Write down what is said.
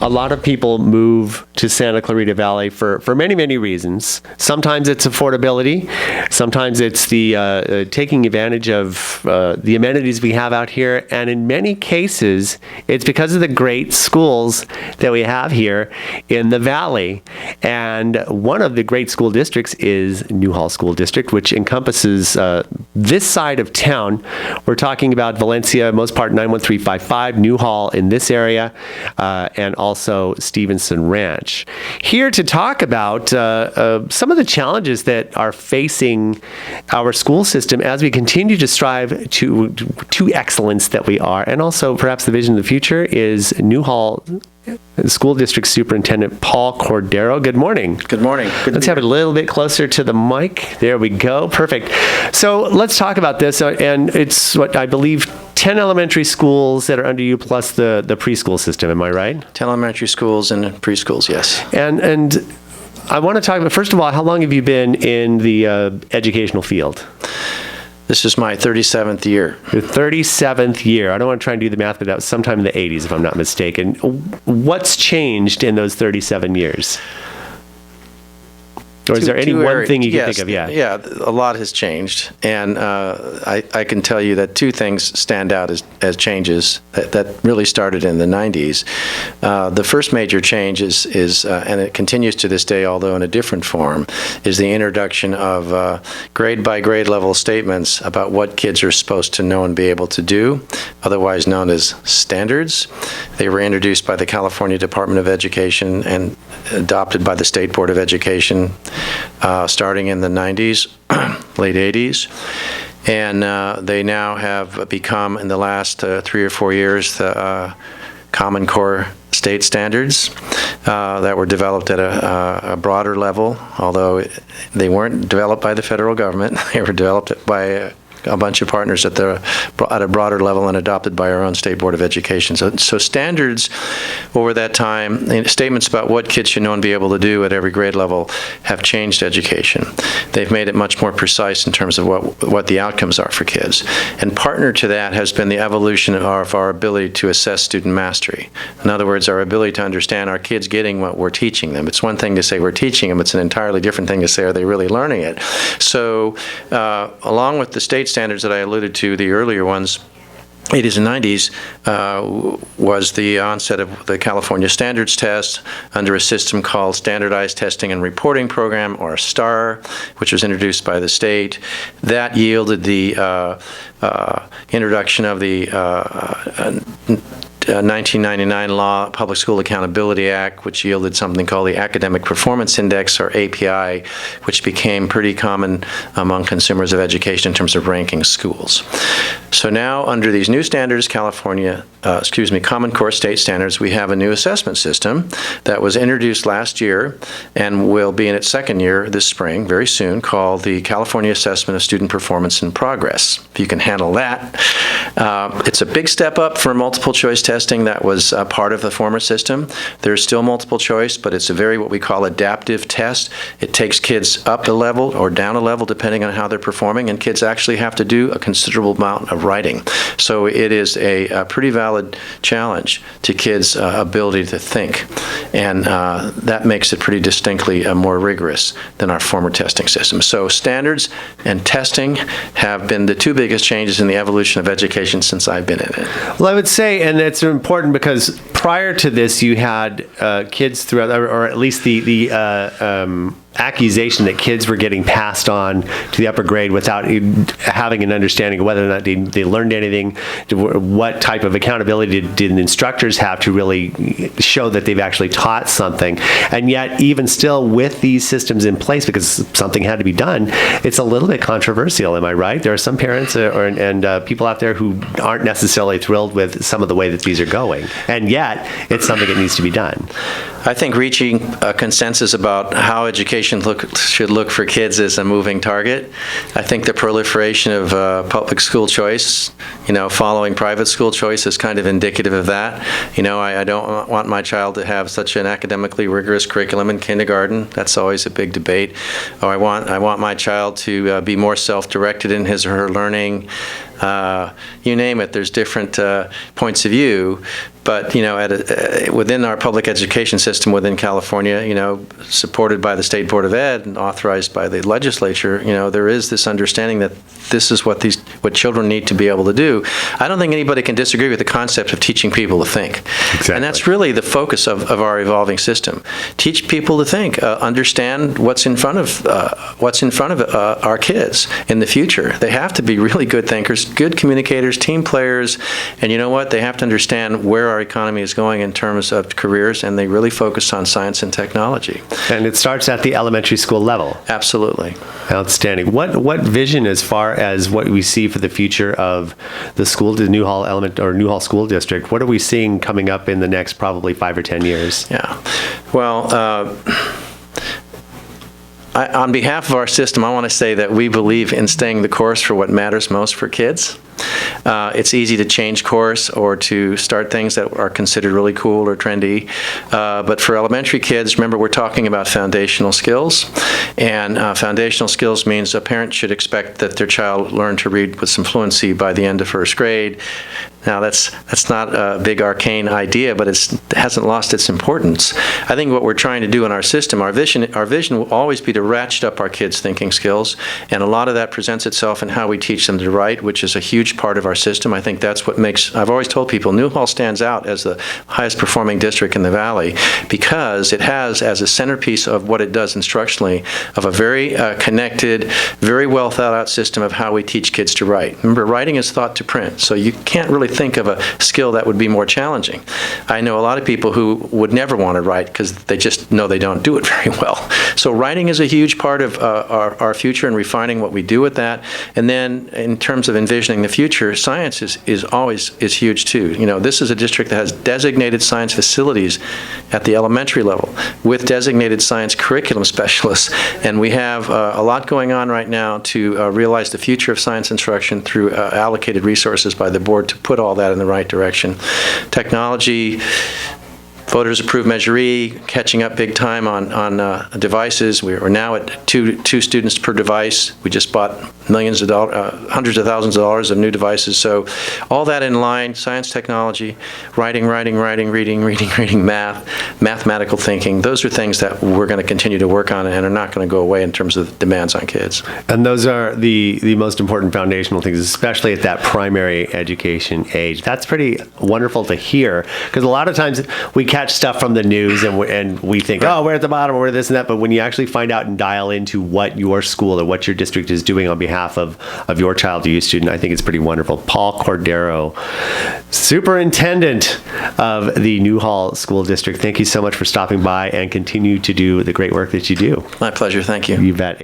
A lot of people move to Santa Clarita Valley for many, many reasons. Sometimes it's affordability. Sometimes it's the taking advantage of the amenities we have out here. And in many cases, it's because of the great schools that we have here in the valley. And one of the great school districts is Newhall School District, which encompasses this side of town. We're talking about Valencia, most part 91355, Newhall in this area, and also Stevenson Ranch. Here to talk about some of the challenges that are facing our school system as we continue to strive to excellence that we are, and also perhaps the vision of the future, is Newhall School District Superintendent Paul Cordeiro. Good morning. Good morning. Let's have it a little bit closer to the mic. There we go. Perfect. So let's talk about this. And it's what I believe 10 elementary schools that are under you plus the preschool system. Am I right? 10 elementary schools and preschools, yes. And I want to talk about, first of all, how long have you been in the educational field? This is my 37th year. Your 37th year. I don't want to try and do the math, but that was sometime in the 80s, if I'm not mistaken. What's changed in those 37 years? Or is there any one thing you can think of? Yeah, a lot has changed. And I can tell you that two things stand out as changes that really started in the 90s. The first major change is and it continues to this day, although in a different form, is the introduction of grade-by-grade level statements about what kids are supposed to know and be able to do, otherwise known as standards. They were introduced by the California Department of Education and adopted by the State Board of Education starting in the 90s, late 80s. And they now have become, in the last 3 or 4 years, the Common Core state standards that were developed at a broader level, although they weren't developed by the federal government. They were developed by a bunch of partners at a broader level and adopted by our own State Board of Education. So standards over that time, statements about what kids should know and be able to do at every grade level have changed education. They've made it much more precise in terms of what the outcomes are for kids. And partner to that has been the evolution of our ability to assess student mastery. In other words, our ability to understand our kids getting what we're teaching them. It's one thing to say we're teaching them, it's an entirely different thing to say are they really learning it. So along with the state standards that I alluded to, the earlier ones, 80s and 90s, was the onset of the California Standards Test under a system called Standardized Testing and Reporting Program, or STAR, which was introduced by the state. That yielded the introduction of the 1999 Public School Accountability Act, which yielded something called the Academic Performance Index, or API, which became pretty common among consumers of education in terms of ranking schools. So now, under these new standards, Common Core state standards, we have a new assessment system that was introduced last year and will be in its second year this spring, very soon, called the California Assessment of Student Performance and Progress. If you can handle that. It's a big step up for multiple choice testing that was part of the former system. There's still multiple choice, but it's a very what we call adaptive test. It takes kids up a level or down a level depending on how they're performing, and kids actually have to do a considerable amount of writing. So it is a pretty valid challenge to kids' ability to think, and that makes it pretty distinctly more rigorous than our former testing system. So standards and testing have been the two biggest changes in the evolution of education since I've been in it. Well, I would say, and it's important because prior to this, you had kids throughout, or at least the accusation that kids were getting passed on to the upper grade without having an understanding of whether or not they learned anything, what type of accountability did instructors have to really show that they've actually taught something. And yet, even still with these systems in place, because something had to be done, it's a little bit controversial, am I right? There are some parents and people out there who aren't necessarily thrilled with some of the way that these are going. And yet, it's something that needs to be done. I think reaching a consensus about how education should look for kids is a moving target. I think the proliferation of public school choice, following private school choice is kind of indicative of that. I don't want my child to have such an academically rigorous curriculum in kindergarten. That's always a big debate. Or I want my child to be more self-directed in his or her learning. you name it, there's different points of view. But, within our public education system within California, supported by the State Board of Ed and authorized by the legislature, there is this understanding that this is what children need to be able to do. I don't think anybody can disagree with the concept of teaching people to think. Exactly. And that's really the focus of our evolving system. Teach people to think, understand what's in front of our kids in the future. They have to be really good thinkers, good communicators, team players, and you know what? They have to understand where our economy is going in terms of careers, and they really focus on science and technology. And it starts at the elementary school level. Absolutely. Outstanding. What vision as far as what we see for the future of the Newhall School District? What are we seeing coming up in the next probably 5 or 10 years? Yeah. Well, on behalf of our system, I want to say that we believe in staying the course for what matters most for kids. It's easy to change course or to start things that are considered really cool or trendy. But for elementary kids, remember, we're talking about foundational skills. And foundational skills means a parent should expect that their child learn to read with some fluency by the end of first grade. Now, that's not a big arcane idea, but it hasn't lost its importance. I think what we're trying to do in our system, our vision will always be to ratchet up our kids' thinking skills, and a lot of that presents itself in how we teach them to write, which is a huge part of our system. I think that's what makes, I've always told people, Newhall stands out as the highest performing district in the Valley because it has as a centerpiece of what it does instructionally of a very connected, very well thought out system of how we teach kids to write. Remember, writing is thought to print, so you can't really think of a skill that would be more challenging. I know a lot of people who would never want to write because they just know they don't do it very well. So writing is a huge part of our future and refining what we do with that. And then in terms of envisioning the future, science is huge too. This is a district that has designated science facilities at the elementary level with designated science curriculum specialists. And we have a lot going on right now to realize the future of science instruction through allocated resources by the board to put all that in the right direction. Technology, voters approved Measure E, catching up big time on devices. We're now at two students per device. We just bought millions of dollars, hundreds of thousands of dollars of new devices. So all that in line, science, technology, writing, reading, mathematical thinking. Those are things that we're going to continue to work on and are not going to go away in terms of demands on kids. And those are the most important foundational things, especially at that primary education age. That's pretty wonderful to hear, because a lot of times we catch stuff from the news and we think, oh, we're at the bottom, or we're this and that. But when you actually find out and dial into what your school or what your district is doing on behalf of your child or youth student, I think it's pretty wonderful. Paul Cordeiro, Superintendent of the Newhall School District, thank you so much for stopping by and continue to do the great work that you do. My pleasure. Thank you. You bet.